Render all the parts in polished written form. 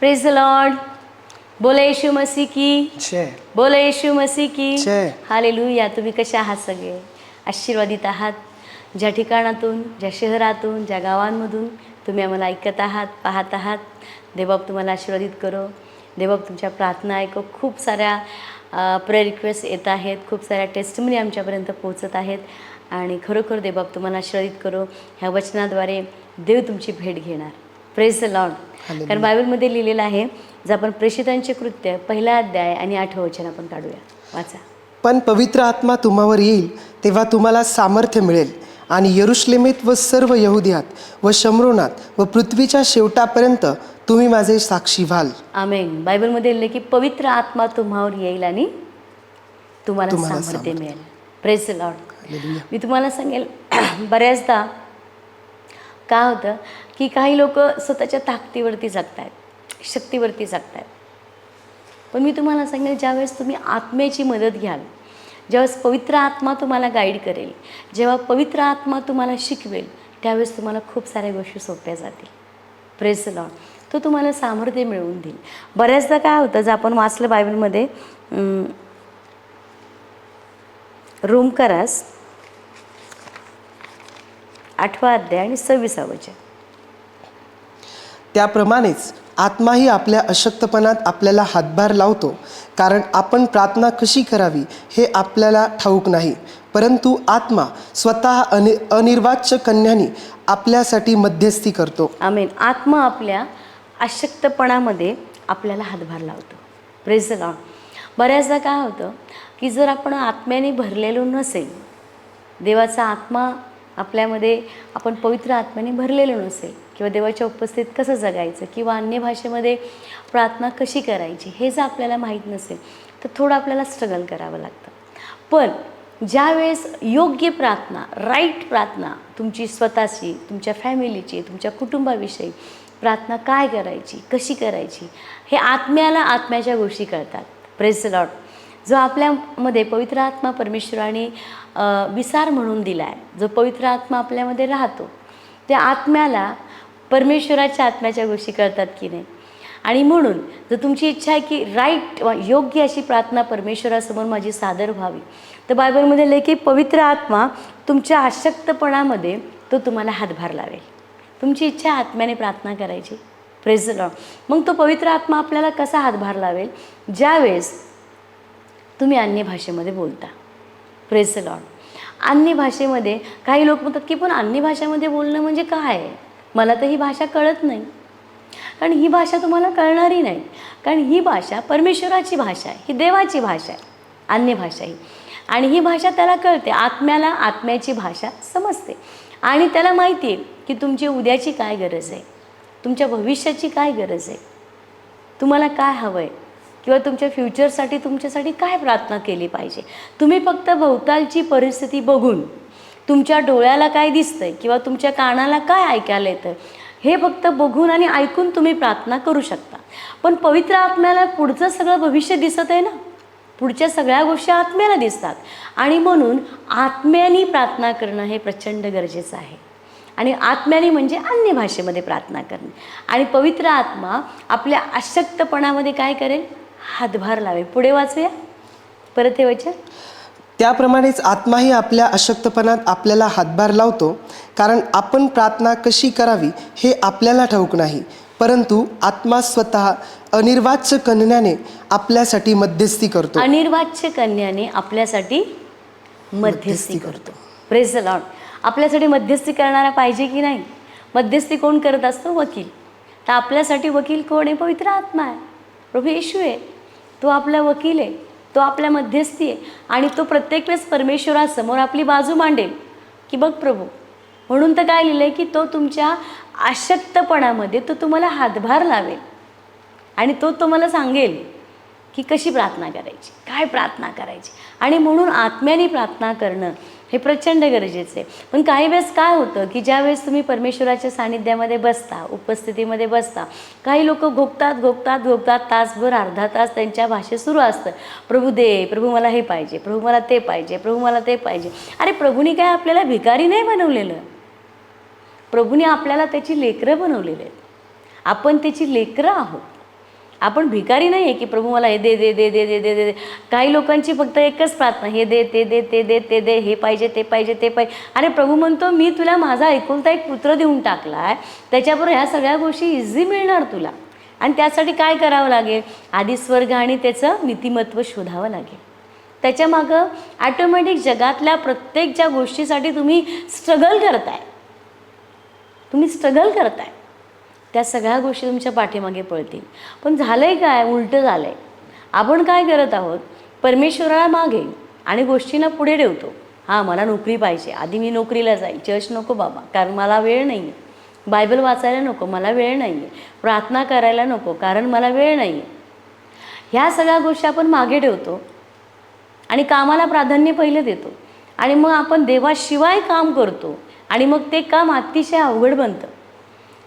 Praise the Lord. बोले येशू मसीह की जय. बोले येशू मसीह की जय. हालेलुया. तुम्ही कसे आहात? सगळे आशीर्वादित आहात. ज्या ठिकाणातून, ज्या शहरातून, ज्या गावांमधून तुम्ही आम्हाला ऐकत आहात, पाहत आहात, देवबाप तुम्हाला आशीर्वादित करो. देवबाप तुमच्या प्रार्थना ऐको. खूप साऱ्या प्रेयर रिक्वेस्ट येत आहेत, खूप साऱ्या टेस्टमनी आमच्यापर्यंत पोहोचत आहेत आणि खरोखर देवबाप तुम्हाला आशीर्वादित करो. ह्या वचनाद्वारे देव तुमची भेट घेणार. Praise the Lord. कारण बायबलमध्ये लिहिलेलं आहे, जर आपण प्रेषितांचे कृत्य 1 अध्याय आणि 8 वचन आपण काढूया. वाचा. पण पवित्र आत्मा तुम्हावर येईल तेव्हा तुम्हाला सामर्थ्य मिळेल आणि यरुशलेमेत व सर्व यहुदियात व शमरोनात व पृथ्वीच्या शेवटापर्यंत तुम्ही माझे साक्षी व्हाल. आमेन. बायबलमध्ये लिहिले की पवित्र आत्मा तुम्हावर येईल आणि तुम्हाला सामर्थ्य मिळेल. Praise the Lord. मी तुम्हाला सांगेल, बऱ्याचदा काय होतं की काही लोक स्वतःच्या ताकदीवरती जगत आहेत, शक्तीवरती जगत आहेत. पण मी तुम्हाला सांगेल, ज्यावेळेस तुम्ही आत्म्याची मदत घ्याल, ज्यावेळेस पवित्र आत्मा तुम्हाला गाईड करेल, जेव्हा पवित्र आत्मा तुम्हाला शिकवेल, त्यावेळेस तुम्हाला खूप साऱ्या गोष्टी सोप्या जातील. Praise the Lord. तो तुम्हाला सामर्थ्य मिळवून देईल. बऱ्याचदा काय होतं, जर आपण वाचलं बायबलमध्ये रोमकरास 8 अध्याय आणि 26 वचन. त्याप्रमाणेच आत्माही आपल्या अशक्तपणात आपल्याला हातभार लावतो, कारण आपण प्रार्थना कशी करावी हे आपल्याला ठाऊक नाही, परंतु आत्मा स्वतः अनिर्वाच्य कन्याने आपल्यासाठी मध्यस्थी करतो. आमेन. आत्मा आपल्या अशक्तपणामध्ये आपल्याला हातभार लावतो. Praise the Lord. बऱ्याचदा काय होतं की जर आपण आत्म्याने भरलेलो नसेल, देवाचा आत्मा आपल्यामध्ये, आपण पवित्र आत्म्याने भरलेलो नसेल, किंवा देवाच्या उपस्थितीत कसं जगायचं, किंवा अन्य भाषेमध्ये प्रार्थना कशी करायची, हे जर आपल्याला माहीत नसेल तर थोडं आपल्याला स्ट्रगल करावं लागतं. पण ज्यावेळेस योग्य प्रार्थना, राईट प्रार्थना, तुमची स्वतःची, तुमच्या फॅमिलीची, तुमच्या कुटुंबाविषयी प्रार्थना काय करायची, कशी करायची, हे आत्म्याच्या गोष्टी कळतात. Praise the Lord. जो आपल्यामध्ये पवित्र आत्मा परमेश्वराने विसार म्हणून दिला आहे, जो पवित्र आत्मा आपल्यामध्ये राहतो, त्या आत्म्याला परमेश्वराच्या आत्म्याच्या गोष्टी कळतात की नाही. आणि म्हणून जर तुमची इच्छा आहे की राईट, योग्य अशी प्रार्थना परमेश्वरासमोर माझी सादर व्हावी, तर बायबलमध्ये लिहिले की पवित्र आत्मा तुमच्या अशक्तपणामध्ये तो तुम्हाला हातभार लावेल. तुमची इच्छा आत्म्याने प्रार्थना करायची. Praise the Lord. मग तो पवित्र आत्मा आपल्याला कसा हातभार लावेल? ज्यावेळेस तुम्ही अन्य भाषेमध्ये बोलता. Praise the Lord. अन्य भाषेमध्ये काही लोक म्हणतात की पण अन्य भाषेमध्ये बोलणं म्हणजे काय आहे? मला तर ही भाषा कळत नाही. कारण ही भाषा तुम्हाला कळणारी नाही, कारण ही भाषा परमेश्वराची भाषा आहे, ही देवाची भाषा आहे, अन्य भाषा ही. आणि ही भाषा त्याला कळते, आत्म्याला आत्म्याची भाषा समजते. आणि त्याला माहिती आहे की तुमची उद्याची काय गरज आहे, तुमच्या भविष्याची काय गरज आहे, तुम्हाला काय हवं आहे, किंवा तुमच्या फ्युचरसाठी तुमच्यासाठी काय प्रार्थना केली पाहिजे. तुम्ही फक्त भोवतालची परिस्थिती बघून, तुमच्या डोळ्याला काय दिसतंय किंवा तुमच्या कानाला काय ऐकायला येतं, हे फक्त बघून आणि ऐकून तुम्ही प्रार्थना करू शकता. पण पवित्र आत्म्याला पुढचं सगळं भविष्य दिसत आहे ना, पुढच्या सगळ्या गोष्टी आत्म्याला दिसतात. आणि म्हणून आत्म्याने प्रार्थना करणं हे प्रचंड गरजेचं आहे. आणि आत्म्याने म्हणजे अन्य भाषेमध्ये प्रार्थना करणे. आणि पवित्र आत्मा आपल्या अशक्तपणामध्ये काय करेल? हातभार लावेल. पुढे वाचूया परत हे वचन. त्याप्रमाणेच आत्माही आपल्या अशक्तपणात आपल्याला हातभार लावतो, कारण आपण प्रार्थना कशी करावी हे आपल्याला ठाऊक नाही, परंतु आत्मा स्वतः अनिर्वाच्य कन्याने आपल्यासाठी मध्यस्थी करतो. अनिर्वाच्य कन्याने आपल्यासाठी मध्यस्थी करतो. Praise the Lord. आपल्यासाठी मध्यस्थी करणारा पाहिजे की नाही? मध्यस्थी कोण करत असतो? वकील. तर आपल्यासाठी वकील कोण आहे? पवित्र आत्मा आहे, प्रभू येशू आहे. तो आपला वकील आहे, तो आपल्या मध्यस्थी आहे. आणि तो प्रत्येक वेळेस परमेश्वरासमोर आपली बाजू मांडेल की बघ प्रभू. म्हणून तर काय लिहिलं आहे की तो तुमच्या अशक्तपणामध्ये तो तुम्हाला हातभार लावेल आणि तो तुम्हाला सांगेल की कशी प्रार्थना करायची, काय प्रार्थना करायची. आणि म्हणून आत्म्याने प्रार्थना करणं हे प्रचंड गरजेचं आहे. पण काही वेळेस काय होतं की ज्यावेळेस तुम्ही परमेश्वराच्या सानिध्यामध्ये बसता, उपस्थितीमध्ये बसता, काही लोक घोकतात तासभर, अर्धा तास त्यांच्या भाषेत सुरू असतं, प्रभू दे, प्रभू मला हे पाहिजे, प्रभू मला ते पाहिजे, प्रभू मला ते पाहिजे. अरे प्रभूने काय आपल्याला भिकारी नाही बनवलेलं, प्रभूने आपल्याला त्याची लेकरं बनवलेले आहेत. आपण त्याची लेकरं आहोत. आपण भिकारी नाही आहे की प्रभू मला हे दे दे दे दे दे दे दे. काही लोकांची फक्त एकच प्रार्थना, हे दे ते दे ते दे ते दे, हे पाहिजे ते पाहिजे ते पाहिजे. आणि प्रभू म्हणतो मी तुला माझा एकुलता एक पुत्र देऊन टाकला आहे, त्याच्याबरोबर ह्या सगळ्या गोष्टी इझी मिळणार तुला. आणि त्यासाठी काय करावं लागेल? आधी स्वर्ग आणि त्याचं नीतिमत्व शोधावं लागेल. त्याच्यामागं ॲटोमॅटिक जगातल्या प्रत्येक ज्या गोष्टीसाठी तुम्ही स्ट्रगल करताय, त्या सगळ्या गोष्टी तुमच्या पाठीमागे पळतील. पण झालं आहे काय? उलटं झालं आहे. आपण काय करत आहोत? परमेश्वराला मागे आणि गोष्टींना पुढे ठेवतो. हां, मला नोकरी पाहिजे, आधी मी नोकरीला जाईल. चर्च नको बाबा, कारण मला वेळ नाही आहे. बायबल वाचायला नको, मला वेळ नाही आहे. प्रार्थना करायला नको, कारण मला वेळ नाही आहे. ह्या सगळ्या गोष्टी आपण मागे ठेवतो आणि कामाला प्राधान्य पहिलं देतो. आणि मग आपण देवाशिवाय काम करतो आणि मग ते काम अतिशय अवघड बनतं.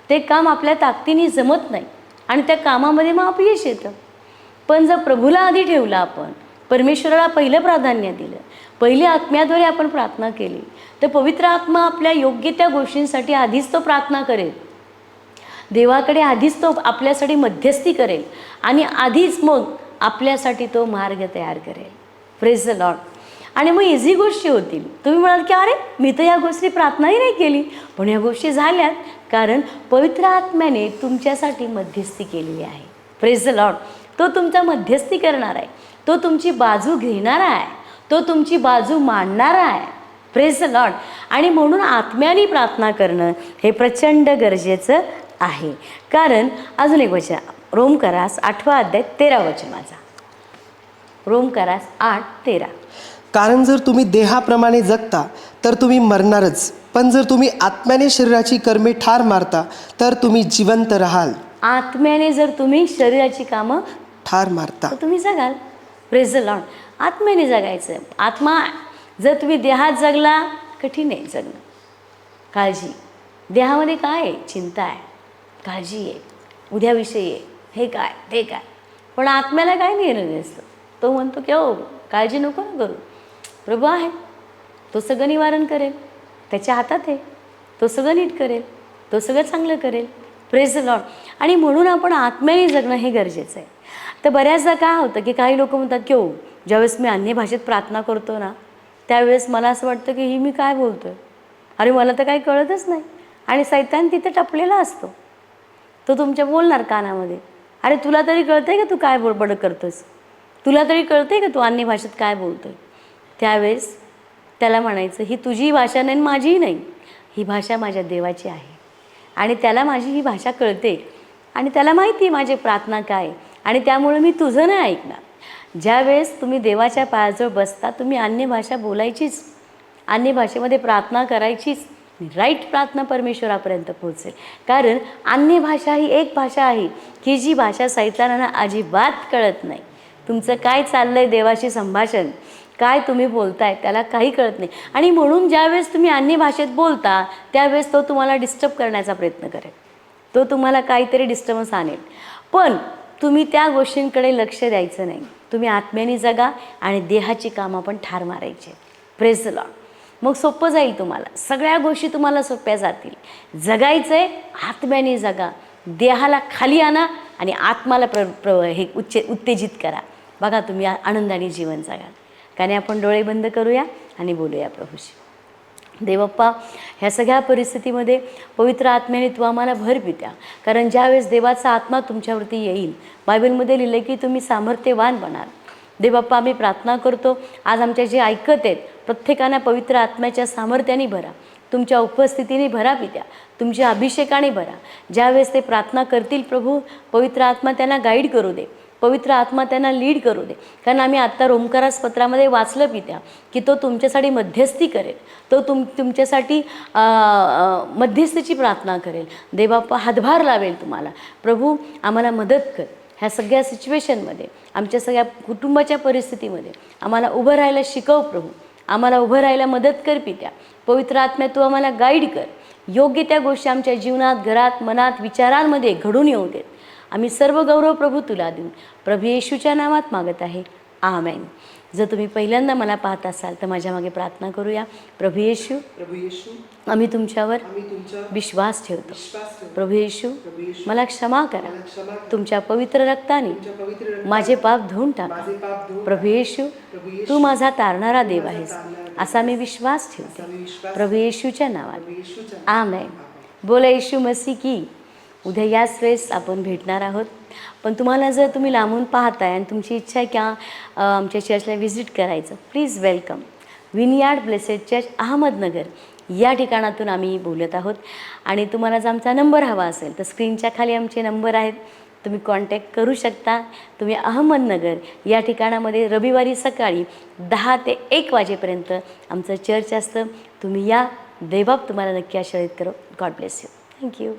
ते काम आपल्या ताकदीने जमत नाही आणि त्या कामामध्ये मग अपयश येतं. पण जर प्रभूला आधी ठेवलं, आपण परमेश्वराला पहिलं प्राधान्य दिलं, पहिल्या आत्म्याद्वारे आपण प्रार्थना केली, तर पवित्र आत्मा आपल्या योग्य त्या गोष्टींसाठी आधीच तो प्रार्थना करेल. देवाकडे आधीच तो आपल्यासाठी मध्यस्थी करेल आणि आधीच मग आपल्यासाठी तो मार्ग तयार करेल. Praise the Lord. आणि मग इझी गोष्टी होतील. तुम्ही म्हणाल की अरे मी तर या गोष्टी प्रार्थनाही नाही केली, पण या गोष्टी झाल्यात कारण पवित्र आत्म्याने तुमच्यासाठी मध्यस्थी केलेली आहे. Praise the Lord. तो तुमचा मध्यस्थी करणार आहे, तो तुमची बाजू घेणारा आहे, तो तुमची बाजू मांडणारा आहे. Praise the Lord. आणि म्हणून आत्म्याने प्रार्थना करणं हे प्रचंड गरजेचं आहे. कारण अजून एक वचन, रोमकरास 8 अध्याय 13 वचन माझा. रोमकरास 8:13. कारण जर तुम्ही देहाप्रमाणे जगता तर तुम्ही मरणारच, पण जर तुम्ही आत्म्याने शरीराची कर्मे ठार मारता तर तुम्ही जिवंत राहाल. आत्म्याने जर तुम्ही शरीराची कामं ठार मारता तर तुम्ही जगाल. Praise the Lord. आत्म्याने जगायचं. आत्मा जर तुम्ही देहात जगला, कठीण आहे जगणं. काळजी. देहामध्ये काय आहे? चिंता आहे, काळजी आहे, उद्याविषयी आहे, हे काय ते काय. पण आत्म्याला काय घेणं नसतं. तो म्हणतो की हो काळजी नको ना करू, प्रभू आहे, तो सगळं निवारण करेल, त्याच्या हातात आहे, तो सगळं नीट करेल, तो सगळं चांगलं करेल. Praise the Lord. आणि म्हणून आपण आत्म्याने जगणं हे गरजेचं आहे. तर बऱ्याचदा काय होतं की काही लोक म्हणतात की हो ज्यावेळेस मी अन्य भाषेत प्रार्थना करतो ना, त्यावेळेस मला असं वाटतं की ही मी काय बोलतो आहे, अरे मला तर काही कळतच नाही. आणि सैतान तिथे टपलेला असतो, तो तुमच्या बोलणार कानामध्ये, अरे तुला तरी कळतं आहे का तू काय बडबड करतोस, तुला तरी कळतं आहे का तू अन्य भाषेत काय बोलतो आहे. त्यावेळेस त्याला म्हणायचं ही तुझी भाषा नाही, माझीही नाही, ही भाषा माझ्या देवाची आहे आणि त्याला माझी ही भाषा कळते आणि त्याला माहिती आहे माझी प्रार्थना काय, आणि त्यामुळे मी तुझं नाही ऐकणार. ज्यावेळेस तुम्ही देवाच्या पायाजवळ बसता, तुम्ही अन्य भाषा बोलायचीच, अन्य भाषेमध्ये प्रार्थना करायचीच. राईट प्रार्थना परमेश्वरापर्यंत पोहोचेल. कारण अन्य भाषा ही एक भाषा आहे की जी भाषा सैतानांना अजिबात कळत नाही. तुमचं काय चाललं आहे देवाशी संभाषण, काय तुम्ही बोलताय त्याला काही कळत नाही. आणि म्हणून ज्यावेळेस तुम्ही अन्य भाषेत बोलता त्यावेळेस तो तुम्हाला डिस्टर्ब करण्याचा प्रयत्न करेल, तो तुम्हाला काहीतरी डिस्टर्बन्स आणेल. पण तुम्ही त्या गोष्टींकडे लक्ष द्यायचं नाही. तुम्ही आत्म्याने जगा आणि देहाची कामं पण ठार मारायची. Praise the Lord. मग सोपं जाईल तुम्हाला, सगळ्या गोष्टी तुम्हाला सोप्या जातील. जगायचं आहे आत्म्याने जगा, देहाला खाली आणा आणि आत्माला हे उत्तेजित करा. बघा तुम्ही आनंदाने जीवन जगाल. कारण आपण डोळे बंद करूया आणि बोलूया प्रभूशी. देवप्पा, ह्या सगळ्या परिस्थितीमध्ये पवित्र आत्म्याने तू आम्हाला भर पित्या. कारण ज्यावेळेस देवाचा आत्मा तुमच्यावरती येईल, बायबलमध्ये लिहिलं की तुम्ही सामर्थ्यवान बनाल. देवप्पा, आम्ही प्रार्थना करतो आज आमच्या जे ऐकत आहेत प्रत्येकानं पवित्र आत्म्याच्या सामर्थ्याने भरा, तुमच्या उपस्थितीने भरा पित्या, तुमच्या अभिषेकाने भरा. ज्यावेळेस ते प्रार्थना करतील प्रभू, पवित्र आत्मा त्यांना गाईड करू दे, पवित्र आत्मा त्यांना लीड करू दे. कारण आम्ही आत्ता रोमकारास पत्रामध्ये वाचलं पित्या की तो तुमच्यासाठी मध्यस्थी करेल, तो तुमच्यासाठी मध्यस्थीची प्रार्थना करेल. देवबाप्पा हातभार लावेल तुम्हाला. प्रभू आम्हाला मदत कर, ह्या सगळ्या सिच्युएशनमध्ये, आमच्या सगळ्या कुटुंबाच्या परिस्थितीमध्ये आम्हाला उभं राहायला शिकव प्रभू, आम्हाला उभं राहायला मदत कर पित्या. पवित्र आत्म्या तू आम्हाला गाईड कर, योग्य त्या गोष्टी आमच्या जीवनात, घरात, मनात, विचारांमध्ये घडून येऊ देत. आम्ही सर्व गौरव प्रभू तुला देऊन प्रभू येशूच्या नावात मागत आहे, आमेन. जर तुम्ही पहिल्यांदा मला पाहत असाल तर माझ्या मागे प्रार्थना करूया. प्रभू येशू, प्रभू येशू, आम्ही तुमच्यावर आम्ही तुमचा विश्वास ठेवतो. विश्वास ठेवतो. प्रभू येशू, प्रभू येशू, मला क्षमा करा. मला क्षमा करा. तुमच्या पवित्र रक्ताने तुमच्या पवित्र रक्ताने माझे पाप धुवून टाका. माझे पाप धुवून प्रभू येशू, प्रभू येशू, तू माझा तारणारा देव माझा आहेस तारणारा देव असा मी विश्वास ठेवते. आम्ही विश्वास प्रभू येशूच्या नावात प्रभू येशूच्या आमेन. बोला येशू मसीह की. उद्या याच वेळेस आपण भेटणार आहोत. पण तुम्हाला जर तुम्ही लांबून पाहताय आणि तुमची इच्छा आहे की आमच्या चर्चला व्हिजिट करायचं, please welcome. Vineyard blessed church, Ahmednagar या ठिकाणातून आम्ही बोलत आहोत. आणि तुम्हाला जर आमचा नंबर हवा असेल तर स्क्रीनच्या खाली आमचे नंबर आहेत, तुम्ही कॉन्टॅक्ट करू शकता. तुम्ही अहमदनगर या ठिकाणामध्ये रविवारी सकाळी 10 ते 1 वाजेपर्यंत आमचं चर्च असतं. तुम्ही या. देवबाप तुम्हाला नक्की आशीर्वादित करो. God bless you. थँक्यू.